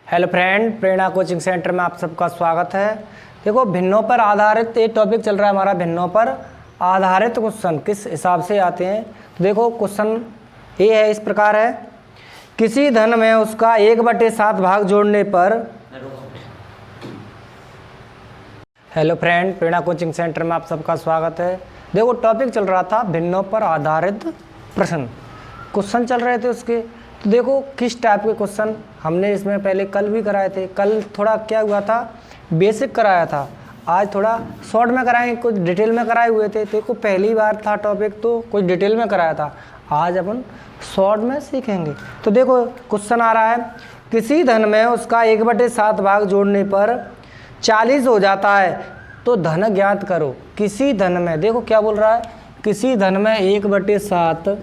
Hello friend, प्रेरणा coaching centre में आप सबका स्वागत है। देखो, भिन्नों पर आधारित ये टॉपिक चल रहा है हमारा। भिन्नों पर आधारित क्वेश्चन किस हिसाब से आते हैं, तो देखो क्वेश्चन ये है, इस प्रकार है। किसी धन में उसका 1/7 भाग जोड़ने पर। हेलो फ्रेंड, प्रेरणा कोचिंग सेंटर में आप सबका स्वागत है। देखो, टॉपिक चल रहा था भिन्नों पर आधारित प्रश्न, क्वेश्चन चल रहे थे उसके। तो देखो किस टाइप के क्वेश्चन हमने इसमें पहले कल भी कराए थे। कल थोड़ा क्या हुआ था, बेसिक कराया था। आज थोड़ा शॉर्ट में कराएंगे, कुछ डिटेल में कराए हुए थे। देखो पहली बार था टॉपिक तो कुछ डिटेल में कराया था, आज अपन शॉर्ट में सीखेंगे। तो देखो क्वेश्चन आ रहा है, किसी धन में उसका 1/7 भाग जोड़ने पर 40 हो जाता है तो धन ज्ञात करो। किसी धन में, देखो क्या बोल रहा है, किसी धन में 1/7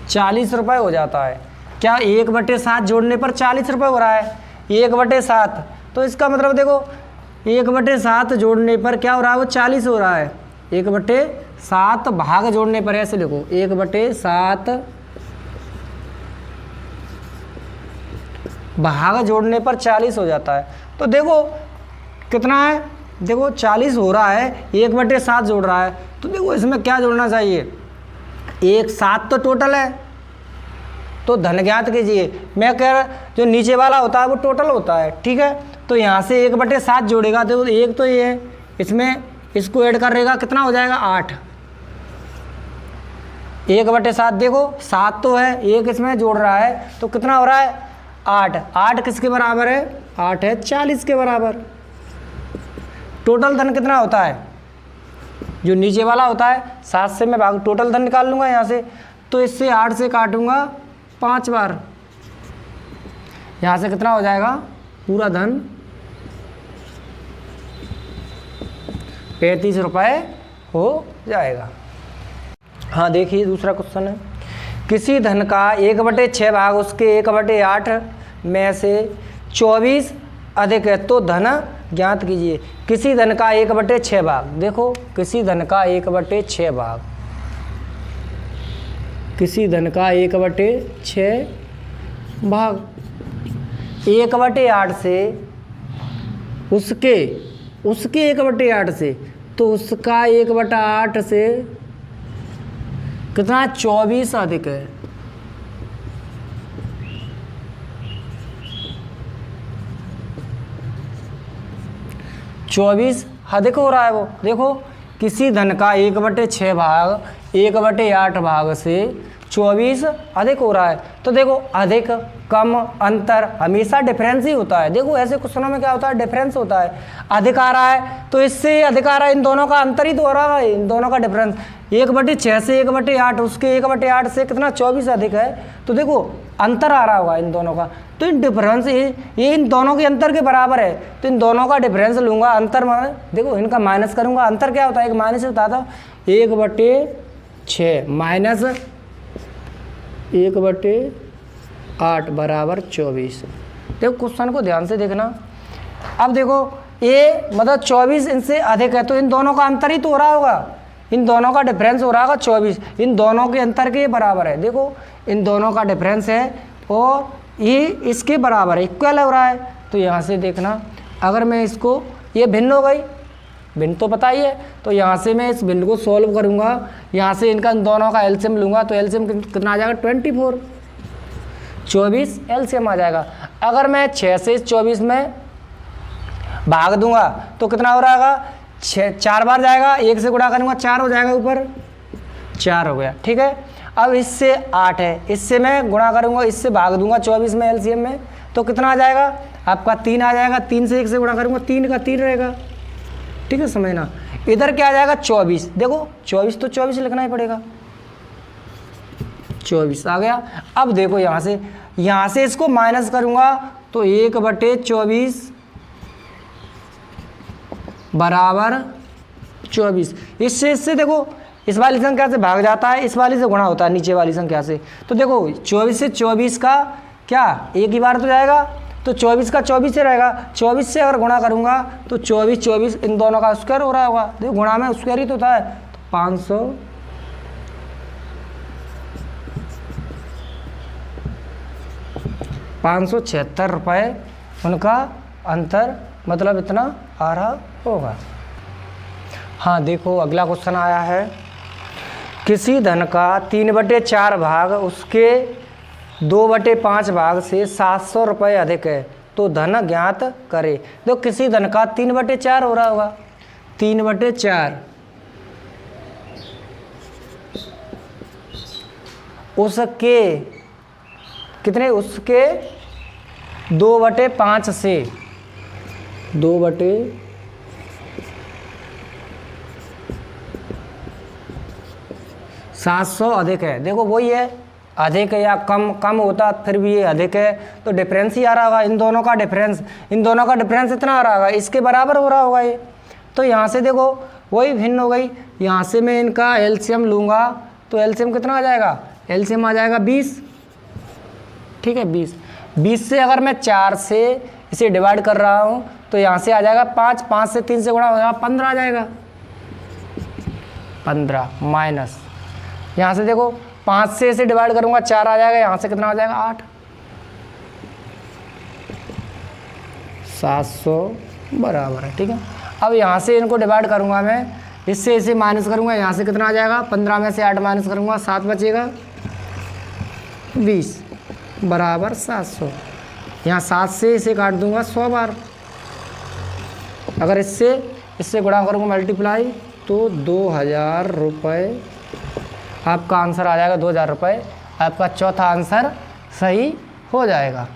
40 रुपये हो जाता है। क्या 1/7 जोड़ने पर 40 रुपये हो रहा है, 1/7। तो इसका मतलब देखो 1/7 जोड़ने पर क्या हो रहा है, वो 40 हो रहा है। 1/7 भाग जोड़ने पर, ऐसे लिखो 1/7 भाग जोड़ने पर 40 हो जाता है। तो देखो कितना है, देखो 40 हो रहा है, 1/7 जोड़ रहा है। तो देखो इसमें क्या जोड़ना चाहिए, 7 तो टोटल है, तो धन ज्ञात कीजिए। मैं कह रहा जो नीचे वाला होता है वो टोटल होता है, ठीक है। तो यहाँ से 1/7 जोड़ेगा, देखो एक तो ये है, इसमें इसको ऐड करेगा, कितना हो जाएगा 8। 1/7 देखो 7 तो है, एक इसमें जोड़ रहा है तो कितना हो रहा है 8। 8 किसके बराबर है, 8 है 40 के बराबर। टोटल धन कितना होता है, जो नीचे वाला होता है 7 से मैं भाग टोटल धन निकाल लूँगा यहाँ से। तो इससे 8 से काटूंगा 5 बार, यहाँ से कितना हो जाएगा, पूरा धन 35 रुपये हो जाएगा। हाँ देखिए दूसरा क्वेश्चन है, किसी धन का 1/6 भाग उसके 1/8 में से 24 अधिक है तो धन ज्ञात कीजिए। किसी धन का 1/6 भाग, देखो किसी धन का 1/6 भाग, किसी धन का 1/6 भाग 1/8 से उसके 1/8 से, तो उसका 1/8 से कितना 24 अधिक है। चौबीस अधिक हो रहा है वो। देखो किसी धन का 1/6 भाग 1/8 भाग से 24 अधिक हो रहा है। तो देखो अधिक कम अंतर हमेशा डिफरेंस ही होता है। देखो ऐसे क्वेश्चनों में क्या होता है, डिफरेंस होता है। अधिक आ रहा है तो इससे अधिक आ रहा है, इन दोनों का अंतर ही तो हो रहा है, इन दोनों का डिफरेंस। 1/6 से 1/8, उसके 1/8 से कितना 24 अधिक है, तो देखो अंतर आ रहा होगा इन दोनों का। तो इन डिफरेंस ये इन दोनों के अंतर के बराबर है, तो इन दोनों का डिफरेंस लूँगा। अंतर माने देखो इनका माइनस करूँगा, अंतर क्या होता है, एक माइनस होता था 1/6 माइनस 1/8 बराबर 24। देखो क्वेश्चन को ध्यान से देखना। अब देखो ये मतलब 24 इनसे अधिक है, तो इन दोनों का अंतर ही तो हो रहा होगा, इन दोनों का डिफरेंस हो रहा होगा 24। इन दोनों के अंतर के बराबर है। देखो इन दोनों का डिफरेंस है और ये इसके बराबर है, इक्वल हो रहा है। तो यहाँ से देखना, अगर मैं इसको, ये भिन्न हो गई, भिन्न तो पता ही है, तो यहाँ से मैं इस भिन्न को सॉल्व करूँगा। यहाँ से इनका इन दोनों का एलसीएम लूँगा, तो एलसीएम कितना आ जाएगा 24, 24 एलसीएम आ जाएगा। अगर मैं 6 से 24 में भाग दूंगा तो कितना हो रहा है, 4 बार जाएगा, 1 से गुणा करूँगा 4 हो जाएगा, ऊपर 4 हो गया, ठीक है। अब इससे 8 है, इससे मैं गुणा करूँगा, इससे भाग दूंगा 24 में एलसीएम में, तो कितना आ जाएगा आपका 3 आ जाएगा। 3 से 1 से गुणा करूँगा 3 का 3 रहेगा, ठीक है, समझना। इधर क्या आ जाएगा 24, देखो 24 तो 24 लिखना ही पड़ेगा, 24 आ गया। अब देखो यहाँ से इसको माइनस करूँगा तो 1/24 बराबर 24। इससे देखो इस वाली संख्या से भाग जाता है, इस वाली से गुणा होता है नीचे वाली संख्या से। तो देखो 24 से 24 का क्या एक ही बार तो जाएगा, तो 24 का 24 से रहेगा, 24 से अगर गुणा करूँगा तो 24 24 इन दोनों का स्क्वायर हो रहा होगा। देखो गुणा में स्क्वायर ही तो होता है, तो 576 रुपये उनका अंतर, मतलब इतना आ रहा होगा। हाँ देखो अगला क्वेश्चन आया है, किसी धन का 3/4 भाग उसके 2/5 भाग से 700 रुपये अधिक है तो धन ज्ञात करे। तो किसी धन का 3/4 हो रहा होगा, 3/4 उसके कितने, उसके 2/5 से 2/700 अधिक है। देखो वही है, अधिक या कम, कम होता फिर भी ये अधिक है तो डिफरेंस ही आ रहा होगा। इन दोनों का डिफरेंस इतना आ रहा होगा, इसके बराबर हो रहा होगा ये। तो यहाँ से देखो वही भिन्न हो गई, यहाँ से मैं इनका एलसीएम लूँगा तो एलसीएम कितना आ जाएगा, एलसीएम आ जाएगा 20, ठीक है 20 से अगर मैं 4 से इसे डिवाइड कर रहा हूँ तो यहाँ से आ जाएगा 5, 5 से 3 से गुणा हो जाएगा 15 आ जाएगा, 15 माइनस यहाँ से देखो 5 से इसे डिवाइड करूँगा 4 आ जाएगा, यहाँ से कितना आ जाएगा 8, 700 बराबर है, ठीक है। अब यहाँ से इनको डिवाइड करूँगा मैं, इससे इसे माइनस करूँगा, यहाँ से कितना आ जाएगा 15 में से 8 माइनस करूँगा 7 बचेगा 20 बराबर 700। यहाँ 7 से इसे काट दूँगा 100 बार, अगर इससे गुणा करूँगा मल्टीप्लाई तो 2000 रुपये आपका आंसर आ जाएगा, 2000 रुपये आपका चौथा आंसर सही हो जाएगा।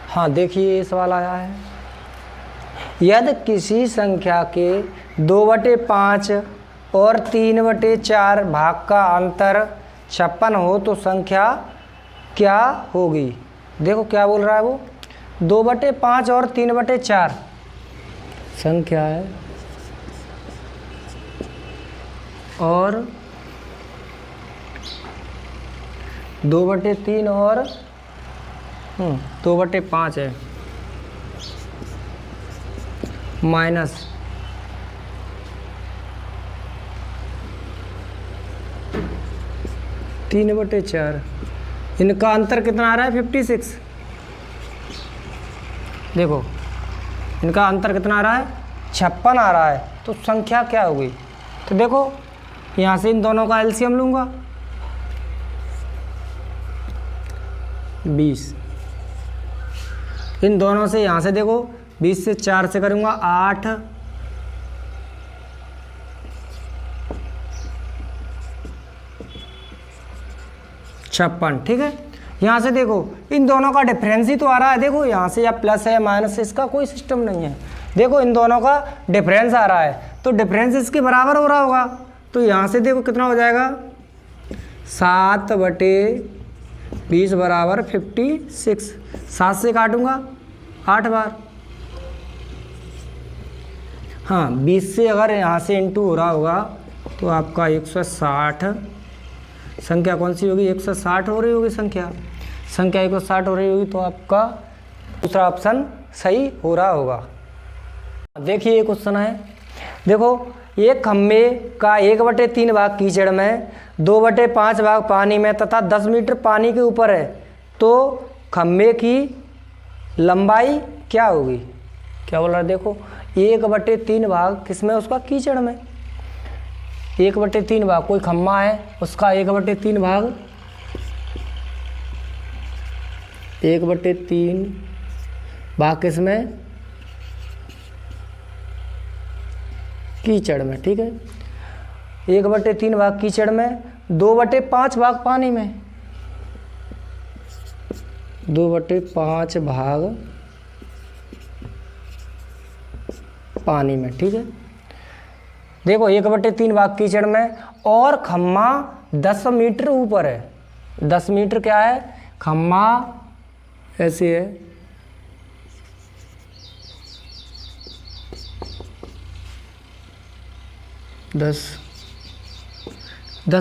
हाँ देखिए ये सवाल आया है, यदि किसी संख्या के 2/5 और 3/4 भाग का अंतर 56 हो तो संख्या क्या होगी। देखो क्या बोल रहा है वो, 2/5 और 3/4 संख्या है और 2/3 और 2/5 है माइनस 3/4, इनका अंतर कितना आ रहा है 56। देखो इनका अंतर कितना आ रहा है 56 आ रहा है, तो संख्या क्या होगी। तो देखो यहाँ से इन दोनों का एलसीएम लूँगा 20, इन दोनों से यहाँ से देखो 20 से 4 से करूँगा 8, 56, ठीक है। यहाँ से देखो इन दोनों का डिफरेंस ही तो आ रहा है, देखो यहाँ से या प्लस है या माइनस है, इसका कोई सिस्टम नहीं है। देखो इन दोनों का डिफरेंस आ रहा है तो डिफरेंस इसके बराबर हो रहा होगा, तो यहाँ से देखो कितना हो जाएगा 7/20 बराबर 56, 7 से काटूंगा 8 बार, हाँ 20 से अगर यहाँ से इंटू हो रहा होगा तो आपका 160, संख्या कौन सी होगी 160 हो रही होगी, संख्या 160 हो रही होगी, तो आपका दूसरा ऑप्शन सही हो रहा होगा। देखिए ये क्वेश्चन है, देखो एक खम्भे का 1/3 भाग कीचड़ में, 2/5 भाग पानी में तथा 10 मीटर पानी के ऊपर है, तो खम्भे की लंबाई क्या होगी। क्या बोल रहा है, देखो 1/3 भाग किसमें, उसका कीचड़ में, 1/3 भाग कोई खम्भा है उसका 1/3 भाग, 1/3 भाग किसमें, कीचड़ में, ठीक है। 1/3 भाग कीचड़ में, 2/5 भाग पानी में, 2/5 भाग पानी में, ठीक है। देखो 1/3 भाग कीचड़ में और खम्मा 10 मीटर ऊपर है, 10 मीटर क्या है, खम्मा ऐसे है, दस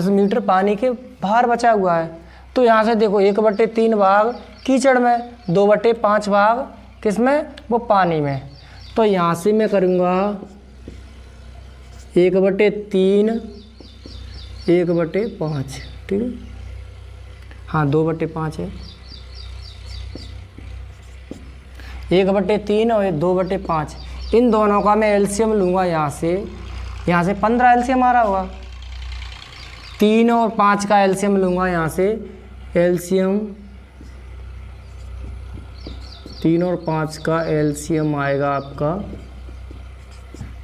मीटर पानी के बाहर बचा हुआ है। तो यहाँ से देखो 1/3 भाग कीचड़ में, 2/5 भाग किस में, वो पानी में। तो यहाँ से मैं करूँगा 1/3, 1/5, ठीक है। हाँ 2/5 है, 1/3 और 2/5, इन दोनों का मैं एलसीएम लूँगा। यहाँ से 15 एलसीएम आ रहा होगा, 3 और 5 का एलसीएम लूँगा। यहाँ से एलसीएम 3 और 5 का एलसीएम आएगा आपका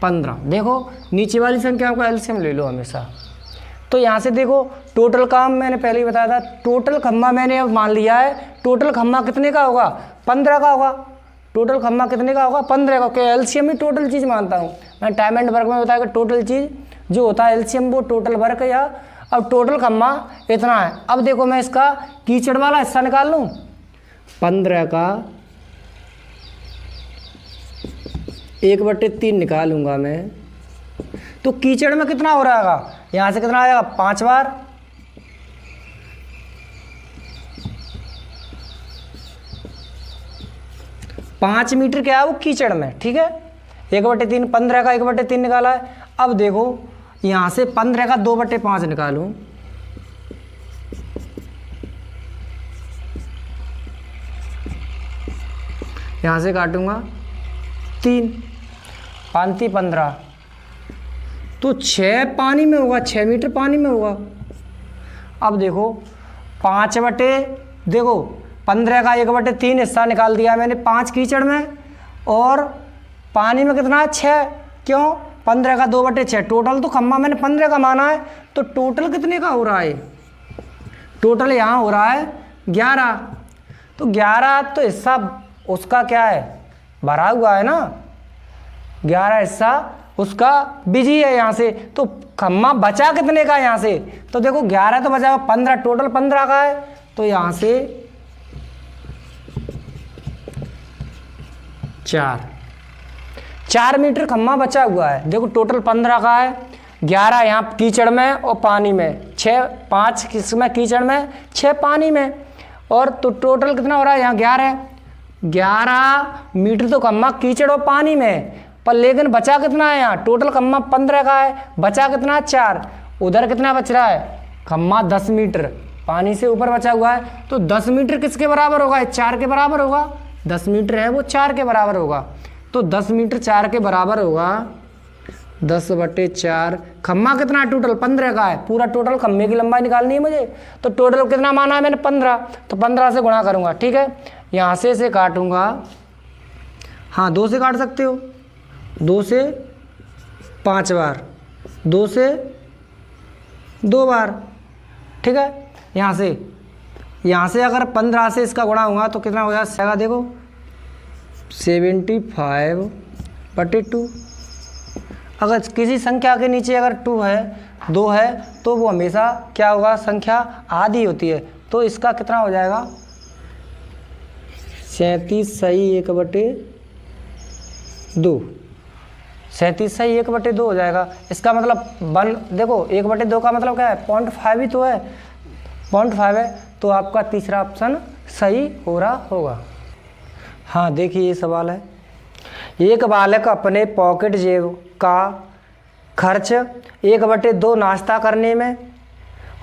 15। देखो नीचे वाली संख्या का एलसीएम ले लो हमेशा। तो यहाँ से देखो टोटल काम मैंने पहले ही बताया था, टोटल खम्मा मैंने अब मान लिया है। टोटल खम्मा कितने का होगा, 15 का होगा। टोटल खम्मा कितने का होगा, 15 का। क्या एलसीएम ही टोटल चीज़ मानता हूँ मैं। टाइम एंड वर्क में बताया कि टोटल चीज़ जो होता है एलसीएम वो टोटल वर्क है। या अब टोटल खम्मा इतना है। अब देखो मैं इसका कीचड़ वाला हिस्सा निकाल लूँ, 15 का 1/3 निकालूंगा मैं। तो कीचड़ में कितना हो रहा है, यहाँ से कितना आएगा, 5 बार। पाँच मीटर क्या है वो कीचड़ में, ठीक है। 1/3, 15 का 1/3 निकाला है। अब देखो यहाँ से 15 का 2/5 निकालूं, यहाँ से काटूंगा 3, 5 15, तो 6 पानी में होगा, 6 मीटर पानी में होगा। अब देखो 15 का 1/3 हिस्सा निकाल दिया मैंने 5 कीचड़ में, और पानी में कितना है, 6। क्यों, 15 का 2/6। टोटल तो खम्मा मैंने 15 का माना है, तो टोटल कितने का हो रहा है, टोटल यहाँ हो रहा है 11। तो 11 तो हिस्सा उसका क्या है, भरा हुआ है ना, 11 हिस्सा उसका बिजी है यहाँ से। तो खम्मा बचा कितने का यहाँ से, तो देखो 11 तो बचा, 15 टोटल 15 का है। तो यहाँ से 4 मीटर खम्मा बचा हुआ है। देखो टोटल 15 का है, 11 यहाँ कीचड़ में और पानी में, 5 किसमें, कीचड़ में, 6 पानी में। और तो टोटल कितना हो रहा है यहाँ, 11 मीटर तो खम्मा कीचड़ और पानी में, पर लेकिन बचा कितना है यहाँ, टोटल खम्मा 15 का है, बचा कितना है, 4। उधर कितना बच रहा है, खम्मा 10 मीटर पानी से ऊपर बचा हुआ है। तो 10 मीटर किसके बराबर होगा, 4 के बराबर होगा। 10 मीटर है वो 4 के बराबर होगा। तो 10 मीटर 4 के बराबर होगा, 10/4। खम्मा कितना है, टोटल 15 का है। पूरा टोटल खम्मे की लंबाई निकालनी है मुझे, तो टोटल कितना माना है मैंने, 15। तो 15 से गुणा करूँगा, ठीक है। यहाँ से काटूँगा, हाँ 2 से काट सकते हो, 2 से 5 बार, 2 से 2 बार, ठीक है। यहाँ से अगर 15 से इसका गुणा होगा तो कितना हो जाएगा, देखो 75/2। अगर किसी संख्या के नीचे अगर 2 है तो वो हमेशा क्या होगा, संख्या आधी होती है। तो इसका कितना हो जाएगा, 37 सही 1/2, 37 सही 1/2 हो जाएगा। इसका मतलब देखो 1/2 का मतलब क्या है, 0.5 ही तो है, 0.5 है। तो आपका तीसरा ऑप्शन सही हो रहा होगा। हाँ देखिए ये सवाल है, एक बालक अपने पॉकेट जेब का खर्च 1/2 नाश्ता करने में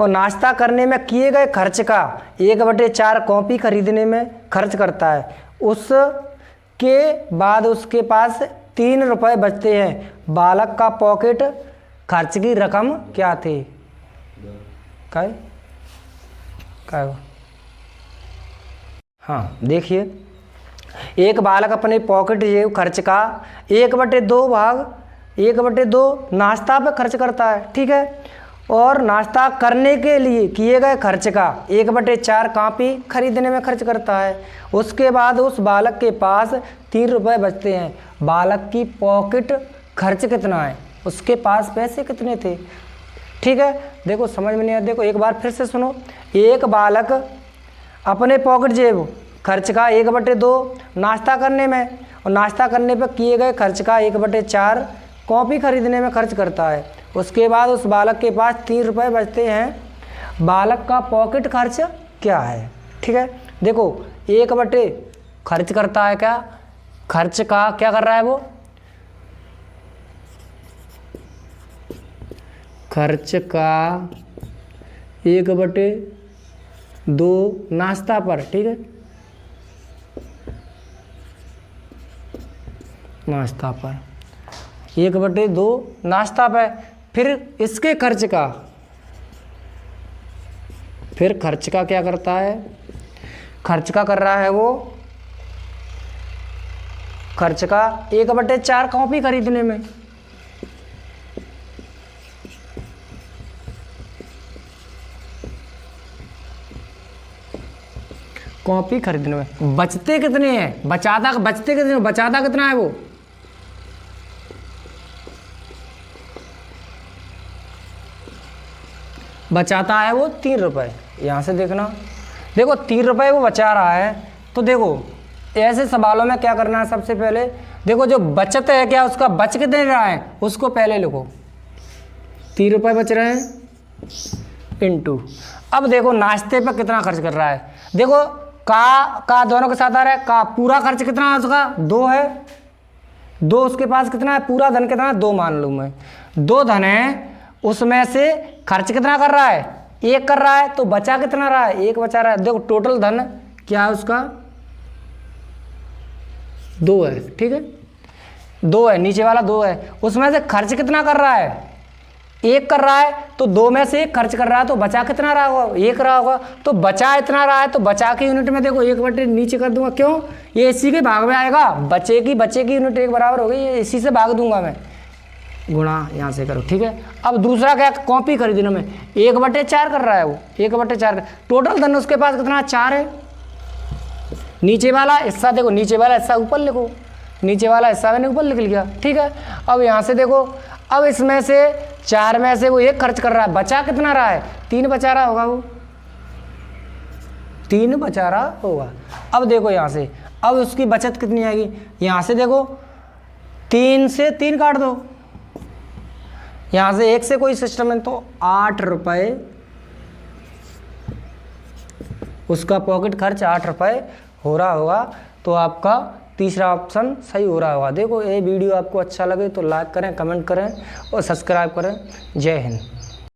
और नाश्ता करने में किए गए खर्च का 1/4 कॉपी खरीदने में खर्च करता है। उसके बाद उसके पास 3 रुपये बचते हैं। बालक का पॉकेट खर्च की रकम क्या थी, क्या हाँ देखिए, एक बालक अपने पॉकेट जेब खर्च का 1/2 नाश्ता पे खर्च करता है, ठीक है। और नाश्ता करने के लिए किए गए खर्च का 1/4 कॉपी खरीदने में खर्च करता है। उसके बाद उस बालक के पास 3 रुपये बचते हैं। बालक की पॉकेट खर्च कितना है, उसके पास पैसे कितने थे, ठीक है। देखो समझ में नहीं आया, देखो एक बार फिर से सुनो। एक बालक अपने पॉकेट जेब खर्च का 1/2 नाश्ता करने में और नाश्ता करने पर किए गए खर्च का 1/4 कॉपी खरीदने में खर्च करता है। उसके बाद उस बालक के पास 3 रुपये बचते हैं। बालक का पॉकेट खर्च क्या है, ठीक है। देखो 1 बटे खर्च करता है क्या, खर्च का क्या कर रहा है वो, खर्च का 1/2 नाश्ता पर, ठीक है, नाश्ता पर 1/2 नाश्ता पर। फिर इसके खर्च का, फिर खर्च का क्या करता है, खर्च का कर रहा है वो, खर्च का 1/4 कॉपी खरीदने में, कॉपी खरीदने में। बचते कितने हैं, बचते कितने, बचाता कितना है वो, बचाता है वो 3 रुपये। यहाँ से देखना, देखो 3 रुपये वो बचा रहा है। तो देखो ऐसे सवालों में क्या करना है, सबसे पहले देखो जो बचत है क्या, उसका बच कितने रहा है उसको पहले लिखो, 3 रुपये बच रहे हैं इंटू। अब देखो नाश्ते पर कितना खर्च कर रहा है, देखो का दोनों के साथ आ रहा है, का पूरा खर्च कितना है उसका 2 है, 2 उसके पास कितना है, पूरा धन कितना है 2 मान लूँ मैं, 2 धन है, उसमें से खर्च कितना कर रहा है 1 कर रहा है, तो बचा कितना रहा है 1 बचा रहा है। देखो टोटल धन क्या है उसका 2 है, ठीक है 2 है, नीचे वाला 2 है, उसमें से खर्च कितना कर रहा है 1 कर रहा है, तो 2 में से 1 खर्च कर रहा है, तो बचा कितना रहा होगा 1 रहा होगा, तो बचा इतना रहा है, तो बचा की यूनिट में देखो 1 बटे नीचे कर दूंगा, क्यों, ये इसी के भाग में आएगा, बचे की यूनिट 1 बराबर हो गई, ये इसी से भाग दूंगा मैं, गुणा यहाँ से करो, ठीक है। अब दूसरा क्या, कॉपी खरीदने में 1/4 कर रहा है वो, 1/4, टोटल धन उसके पास कितना 4 है। नीचे वाला हिस्सा देखो, नीचे वाला हिस्सा ऊपर लिखो, नीचे वाला हिस्सा मैंने ऊपर लिख लिया, ठीक है। अब यहाँ से देखो, अब इसमें से 4 में से वो 1 खर्च कर रहा है, बचा कितना रहा है 3 बचा रहा होगा वो, 3 बचा रहा होगा। अब देखो यहाँ से, अब उसकी बचत कितनी आएगी, यहाँ से देखो 3 से 3 काट दो, यहाँ से 1 से कोई सिस्टम है, तो 8 रुपये उसका पॉकेट खर्च 8 रुपये हो रहा होगा। तो आपका तीसरा ऑप्शन सही हो रहा होगा। देखो ये वीडियो आपको अच्छा लगे तो लाइक करें, कमेंट करें और सब्सक्राइब करें। जय हिंद।